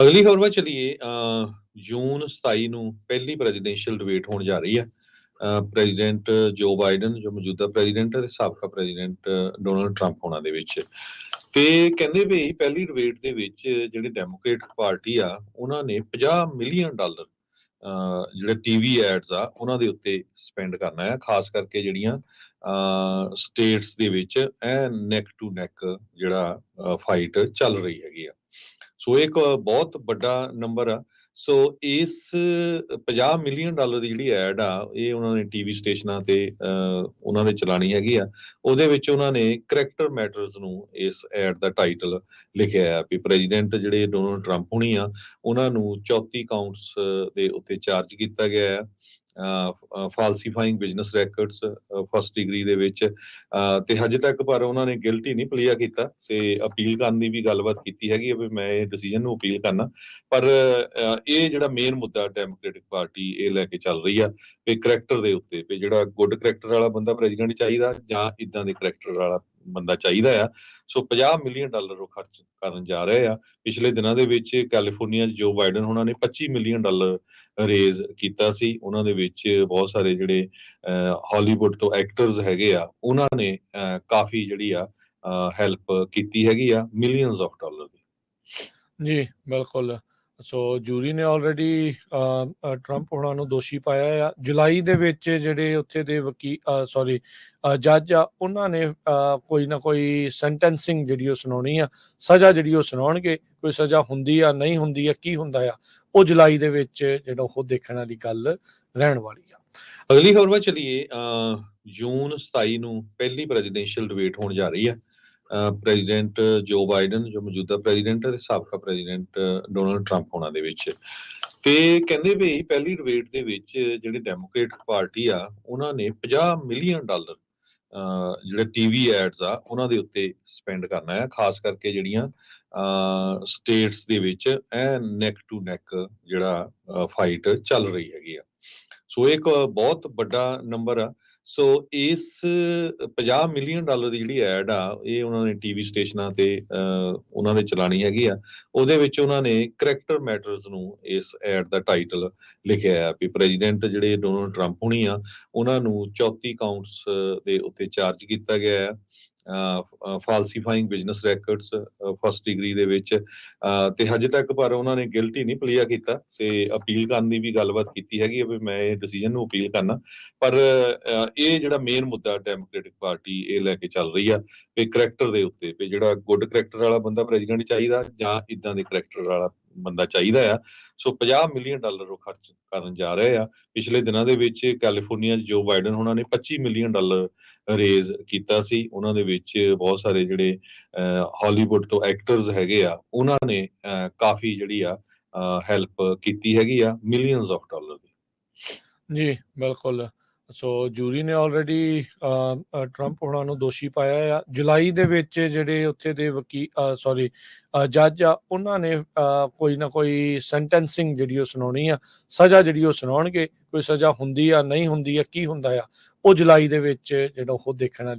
ਅਗਲੀ ਖਬਰ ਵੱਲ ਚਲੀਏ। ਜੂਨ 27 ਨੂੰ ਪਹਿਲੀ ਪ੍ਰੈਜ਼ੀਡੈਂਸ਼ੀਅਲ ਡਿਬੇਟ ਹੋਣ ਜਾ ਰਹੀ ਹੈ। ਪ੍ਰੈਜ਼ੀਡੈਂਟ ਜੋ ਬਾਈਡਨ ਜੋ ਮੌਜੂਦਾ ਪ੍ਰੈਜ਼ੀਡੈਂਟ ਹੈ ਤੇ ਸਾਬਕਾ ਪ੍ਰੈਜ਼ੀਡੈਂਟ ਡੋਨਲਡ ਟਰੰਪ ਹੋਣਾ ਦੇ ਵਿੱਚ। ਤੇ ਕਹਿੰਦੇ ਵੀ ਪਹਿਲੀ ਡਿਬੇਟ ਦੇ ਵਿੱਚ ਜਿਹੜੀ ਡੈਮੋਕ੍ਰੇਟਿਕ ਪਾਰਟੀ ਆ ਉਹਨਾਂ ਨੇ $50 ਮਿਲੀਅਨ ਜਿਹੜੇ ਟੀਵੀ ਐਡਸ ਆ ਉਹਨਾਂ ਦੇ ਉੱਤੇ ਸਪੈਂਡ ਕਰਨਾ ਹੈ, ਖਾਸ ਕਰਕੇ ਜਿਹੜੀਆਂ ਸਟੇਟਸ ਦੇ ਵਿੱਚ ਨੈਕ ਟੂ ਨੈਕ ਜਿਹੜਾ ਫਾਈਟ ਚੱਲ ਰਹੀ ਹੈਗੀ ਆ। ਸੋ ਇੱਕ ਬਹੁਤ ਵੱਡਾ ਨੰਬਰ ਆ। ਸੋ ਇਸ $50 ਮਿਲੀਅਨ ਦੀ ਜਿਹੜੀ ਐਡ ਆ ਇਹ ਉਹਨਾਂ ਨੇ ਟੀਵੀ ਸਟੇਸ਼ਨਾਂ ਤੇ ਉਹਨਾਂ ਦੇ ਚਲਾਣੀ ਹੈਗੀ ਆ। ਉਹਦੇ ਵਿੱਚ ਉਹਨਾਂ ਨੇ ਕਰੈਕਟਰ ਮੈਟਰਸ ਨੂੰ ਇਸ ਐਡ ਦਾ ਟਾਈਟਲ ਲਿਖਿਆ ਆ ਵੀ ਪ੍ਰੈਜ਼ੀਡੈਂਟ ਜਿਹੜੇ ਡੋਨਲਡ ਟਰੰਪ ਹੋਣੀ ਆ ਉਹਨਾਂ ਨੂੰ 34 ਕਾਊਂਟਸ ਦੇ ਉੱਤੇ ਚਾਰਜ ਕੀਤਾ ਗਿਆ ਆ। ਫਾਲਸੀਫਾਈਂਗ ਬਿਜ਼ਨਸ ਰੈਕਰਡਸ ਫਸਟ ਡਿਗਰੀ ਦੇ ਵਿੱਚ। ਤੇ ਹਜੇ ਤੱਕ ਪਰ ਉਹਨਾਂ ਨੇ ਗਿਲਟੀ ਨਹੀਂ ਪਲੀਆ ਕੀਤਾ ਤੇ ਅਪੀਲ ਕਰਨ ਦੀ ਵੀ ਗੱਲਬਾਤ ਕੀਤੀ ਹੈਗੀ ਵੀ ਮੈਂ ਇਹ ਡਿਸੀਜਨ ਨੂੰ ਅਪੀਲ ਕਰਨਾ। ਪਰ ਇਹ ਜਿਹੜਾ ਮੇਨ ਮੁੱਦਾ ਡੈਮੋਕ੍ਰੇਟਿਕ ਪਾਰਟੀ ਇਹ ਲੈ ਕੇ ਚੱਲ ਰਹੀ ਆ ਵੀ ਕਰੈਕਟਰ ਦੇ ਉੱਤੇ ਵੀ ਜਿਹੜਾ ਗੁੱਡ ਕਰੈਕਟਰ ਵਾਲਾ ਬੰਦਾ ਪ੍ਰੈਜ਼ੀਡੈਂਟ ਚਾਹੀਦਾ ਜਾਂ ਇਦਾਂ ਦੇ ਕਰੈਕਟਰ ਵਾਲਾ ਬੰਦਾ ਚਾਹੀਦਾ ਆ। ਸੋ $50 ਮਿਲੀਅਨ ਉਹ ਖਰਚ ਕਰਨ ਜਾ ਰਹੇ ਆ। ਪਿਛਲੇ ਦਿਨਾਂ ਦੇ ਵਿੱਚ ਕੈਲੀਫੋਰਨੀਆ 'ਚ ਜੋ ਬਾਈਡਨ ਉਹਨਾਂ ਨੇ $25 ਮਿਲੀਅਨ ਰੇਜ਼ ਕੀਤਾ ਸੀ। ਉਹਨਾਂ ਦੇ ਵਿੱਚ ਬਹੁਤ ਸਾਰੇ ਜਿਹੜੇ ਹਾਲੀਵੁੱਡ ਤੋਂ ਐਕਟਰਸ ਹੈਗੇ ਆ ਉਹਨਾਂ ਨੇ ਕਾਫੀ ਜਿਹੜੀ ਆ ਹੈਲਪ ਕੀਤੀ ਹੈਗੀ ਆ ਮਿਲੀਅਨਸ ਆਫ ਡਾਲਰ ਦੀ। ਜੀ ਬਿਲਕੁਲ। ਸੋ ਜੂਰੀ ਨੇ ਆਲਰੇਡੀ ਟਰੰਪ ਹੋਣਾ ਨੂੰ ਦੋਸ਼ੀ ਪਾਇਆ ਆ। ਜੁਲਾਈ ਦੇ ਵਿੱਚ ਜਿਹੜੇ ਉੱਥੇ ਦੇ ਜੱਜ ਆ ਉਹਨਾਂ ਨੇ ਕੋਈ ਨਾ ਕੋਈ ਸੈਂਟੈਂਸਿੰਗ ਜਿਹੜੀ ਉਹ ਸੁਣਾਉਣੀ ਆ, ਸਜ਼ਾ ਜਿਹੜੀ ਉਹ ਸੁਣਾਉਣਗੇ। ਕੋਈ ਸਜ਼ਾ ਹੁੰਦੀ ਆ ਨਹੀਂ ਹੁੰਦੀ ਆ ਕੀ ਹੁੰਦਾ ਆ ਉਹ ਜੁਲਾਈ ਦੇ ਵਿੱਚ ਜਿਹੜਾ ਉਹ ਦੇਖਣ ਵਾਲੀ ਗੱਲ ਰਹਿਣ ਵਾਲੀ ਆ। ਅਗਲੀ ਖਬਰ ਵੱਲ ਚਲੀਏ। ਜੂਨ 27 ਨੂੰ ਪਹਿਲੀ ਪ੍ਰੈਜ਼ੀਡੈਂਸ਼ੀਅਲ ਡਿਬੇਟ ਹੋਣ ਜਾ ਰਹੀ ਹੈ। ਪ੍ਰੈਜ਼ੀਡੈਂਟ ਜੋ ਬਾਈਡਨ ਜੋ ਮੌਜੂਦਾ ਪ੍ਰੈਜ਼ੀਡੈਂਟ ਹੈ ਤੇ ਸਾਬਕਾ ਪ੍ਰੈਜ਼ੀਡੈਂਟ ਡੋਨਲਡ ਟਰੰਪ ਹੋਣਾ ਦੇ ਵਿੱਚ। ਤੇ ਕਹਿੰਦੇ ਵੀ ਪਹਿਲੀ ਡਿਬੇਟ ਦੇ ਵਿੱਚ ਜਿਹੜੀ ਡੈਮੋਕ੍ਰੇਟਿਕ ਪਾਰਟੀ ਆ ਉਹਨਾਂ ਨੇ $50 ਮਿਲੀਅਨ ਜਿਹੜੇ ਟੀਵੀ ਐਡਸ ਆ ਉਹਨਾਂ ਦੇ ਉੱਤੇ ਸਪੈਂਡ ਕਰਨਾ ਹੈ, ਖਾਸ ਕਰਕੇ ਜਿਹੜੀਆਂ ਸਟੇਟਸ ਦੇ ਵਿੱਚ ਨੈਕ ਟੂ ਨੈਕ ਜਿਹੜਾ ਫਾਈਟ ਚੱਲ ਰਹੀ ਹੈਗੀ ਆ। ਸੋ ਇੱਕ ਬਹੁਤ ਵੱਡਾ ਨੰਬਰ ਆ। ਸੋ ਇਸ $50 ਮਿਲੀਅਨ ਦੀ ਜਿਹੜੀ ਐਡ ਆ ਇਹ ਉਹਨਾਂ ਨੇ ਟੀਵੀ ਸਟੇਸ਼ਨਾਂ ਤੇ ਉਹਨਾਂ ਦੇ ਚਲਾਣੀ ਹੈਗੀ ਆ। ਉਹਦੇ ਵਿੱਚ ਉਹਨਾਂ ਨੇ ਕਰੈਕਟਰ ਮੈਟਰਸ ਨੂੰ ਇਸ ਐਡ ਦਾ ਟਾਈਟਲ ਲਿਖਿਆ ਆ ਵੀ ਪ੍ਰੈਜ਼ੀਡੈਂਟ ਜਿਹੜੇ ਡੋਨਲਡ ਟਰੰਪ ਹੋਣੀ ਆ ਉਹਨਾਂ ਨੂੰ 34 ਕਾਊਂਟਸ ਦੇ ਉੱਤੇ ਚਾਰਜ ਕੀਤਾ ਗਿਆ ਆ। ਫਾਲਸੀਫਾਈਂਗ ਬਿਜ਼ਨਸ ਰੈਕਰਡਸ ਫਸਟ ਡਿਗਰੀ ਦੇ ਵਿੱਚ। ਤੇ ਹਜੇ ਤੱਕ ਪਰ ਉਹਨਾਂ ਨੇ ਗਿਲਟੀ ਨਹੀਂ ਪਲੀਆ ਕੀਤਾ ਤੇ ਅਪੀਲ ਕਰਨ ਦੀ ਵੀ ਗੱਲਬਾਤ ਕੀਤੀ ਹੈਗੀ ਵੀ ਮੈਂ ਇਹ ਡਿਸੀਜਨ ਨੂੰ ਅਪੀਲ ਕਰਨਾ। ਪਰ ਇਹ ਜਿਹੜਾ ਮੇਨ ਮੁੱਦਾ ਡੈਮੋਕ੍ਰੇਟਿਕ ਪਾਰਟੀ ਇਹ ਲੈ ਕੇ ਚੱਲ ਰਹੀ ਆ ਵੀ ਕਰੈਕਟਰ ਦੇ ਉੱਤੇ ਵੀ ਜਿਹੜਾ ਗੁੱਡ ਕਰੈਕਟਰ ਵਾਲਾ ਬੰਦਾ ਪ੍ਰੈਜ਼ੀਡੈਂਟ ਚਾਹੀਦਾ ਜਾਂ ਇਦਾਂ ਦੇ ਕਰੈਕਟਰ ਵਾਲਾ ਬੰਦਾ ਚਾਹੀਦਾ ਆ। ਸੋ $50 ਮਿਲੀਅਨ ਉਹ ਖਰਚ ਕਰਨ ਜਾ ਰਹੇ ਆ। ਪਿਛਲੇ ਦਿਨਾਂ ਦੇ ਵਿੱਚ ਕੈਲੀਫੋਰਨੀਆ 'ਚ ਜੋ ਬਾਈਡਨ ਉਹਨਾਂ ਨੇ $25 ਮਿਲੀਅਨ ਰੇਜ਼ ਕੀਤਾ ਸੀ। ਉਹਨਾਂ ਦੇ ਵਿੱਚ ਬਹੁਤ ਸਾਰੇ ਜਿਹੜੇ ਹਾਲੀਵੁੱਡ ਤੋਂ ਐਕਟਰਸ ਹੈਗੇ ਆ ਉਹਨਾਂ ਨੇ ਕਾਫੀ ਜਿਹੜੀ ਆ ਹੈਲਪ ਕੀਤੀ ਹੈਗੀ ਆ ਮਿਲੀਅਨਸ ਆਫ ਡਾਲਰ ਦੀ। ਜੀ ਬਿਲਕੁਲ। ਸੋ ਜੂਰੀ ਨੇ ਆਲਰੇਡੀ ਟਰੰਪ ਹੋਣਾ ਨੂੰ ਦੋਸ਼ੀ ਪਾਇਆ ਆ। ਜੁਲਾਈ ਦੇ ਵਿੱਚ ਜਿਹੜੇ ਉੱਥੇ ਦੇ ਜੱਜ ਆ ਉਹਨਾਂ ਨੇ ਕੋਈ ਨਾ ਕੋਈ ਸੈਂਟੈਂਸਿੰਗ ਜਿਹੜੀ ਉਹ ਸੁਣਾਉਣੀ ਆ, ਸਜ਼ਾ ਜਿਹੜੀ ਉਹ ਸੁਣਾਉਣਗੇ। ਕੋਈ ਸਜ਼ਾ ਹੁੰਦੀ ਆ ਨਹੀਂ ਹੁੰਦੀ ਆ ਕੀ ਹੁੰਦਾ ਆ ਉਹ ਜੁਲਾਈ ਦੇ ਵਿੱਚ ਜਿਹੜਾ ਉਹ ਦੇਖਣ ਵਾਲੀ